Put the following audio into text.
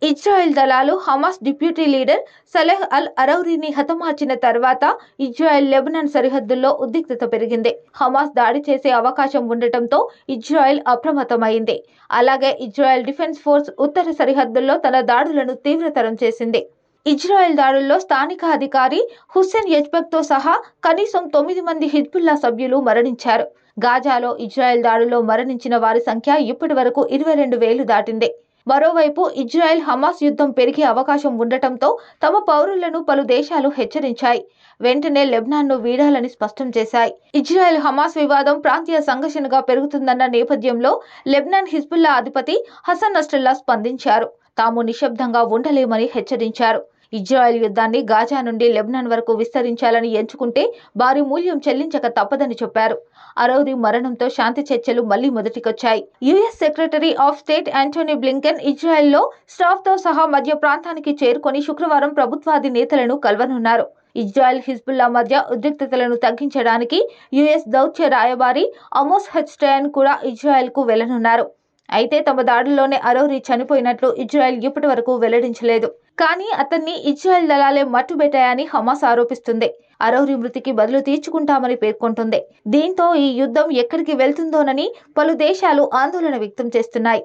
Israel దళాలు Hamas deputy leader సలెహ్ అల్ అరౌరీని హతమార్చిన తర్వాత Israel Lebanon సరిహద్దుల్లో ఉద్రిక్తత పెరిగింది. హమాస్ దాడి చేసే అవకాశం ఉండటంతో ఇజ్రాయెల్ అప్రమత్తమైంది. అలాగే ఇజ్రాయెల్ డిఫెన్స్ ఫోర్స్ ఉత్తర సరిహద్దుల్లో తన దాడులను తీవ్రతరం చేసింది. ఇజ్రాయెల్ దాడుల్లో స్థానిక అధికారి హుస్సేన్ యజ్బక్తో సహా కనీసం 9 మంది హిజ్బుల్లా సభ్యులు మరణించారు. గాజాలో ఇజ్రాయెల్ దాడుల్లో మరణించిన వారి సంఖ్య ఇప్పటి వరకు 22,000 దాటింది. మరోవైపు ఇజ్రాయెల్ హమాస్ యుద్ధం పెరిగే అవకాశం ఉండటంతో తమ పౌరులను పలు దేశాలు హెచ్చరించాయి. వెంటనే లెబనాన్ను వీడాలని స్పష్టం చేశాయి. ఇజ్రాయెల్ హమాస్ వివాదం ప్రాంతీయ సంఘర్షణగా పెరుగుతుందన్న నేపథ్యంలో లెబనాన్ హిజ్బుల్లా అధిపతి హసన్ నస్రల్లా స్పందించారు. తాము నిశ్శబ్దంగా ఉండలేమని హెచ్చరించారు. ఇజ్రాయెల్ యుద్ధాన్ని గాజా నుండి లెబనాన్ వరకు విస్తరించాలని ఎంచుకుంటే భారీ మూల్యం చెల్లించక తప్పదని చెప్పారు. అరౌరీ మరణంతో శాంతి చర్చలు మళ్లీ మొదటికొచ్చాయి. US secretary of state Antony Blinken ఇజ్రాయెల్లో స్టాఫ్తో సహా మధ్య ప్రాంతానికి చేరుకొని శుక్రవారం ప్రభుత్వాది నేతలను కలవనున్నారు. ఇజ్రాయెల్ హిజ్బుల్లా మధ్య ఉద్రిక్తతలను తగ్గించడానికి యుఎస్ దౌత్య రాయబారి అమోస్ హెచ్స్టైన్ కూడా ఇజ్రాయెల్కు వెళ్లనున్నారు. అయితే తమ దాడుల్లోనే అరౌరీ చనిపోయినట్లు ఇజ్రాయెల్ ఇప్పటి వరకు వెల్లడించలేదు. కానీ అతన్ని ఇజ్రాయెల్ దళాలే మట్టుబెట్టాయని హమాస్ ఆరోపిస్తుంది. అరౌరీ మృతికి బదులు తీర్చుకుంటామని పేర్కొంటుంది. దీంతో ఈ యుద్ధం ఎక్కడికి వెళ్తుందోనని పలు దేశాలు ఆందోళన వ్యక్తం చేస్తున్నాయి.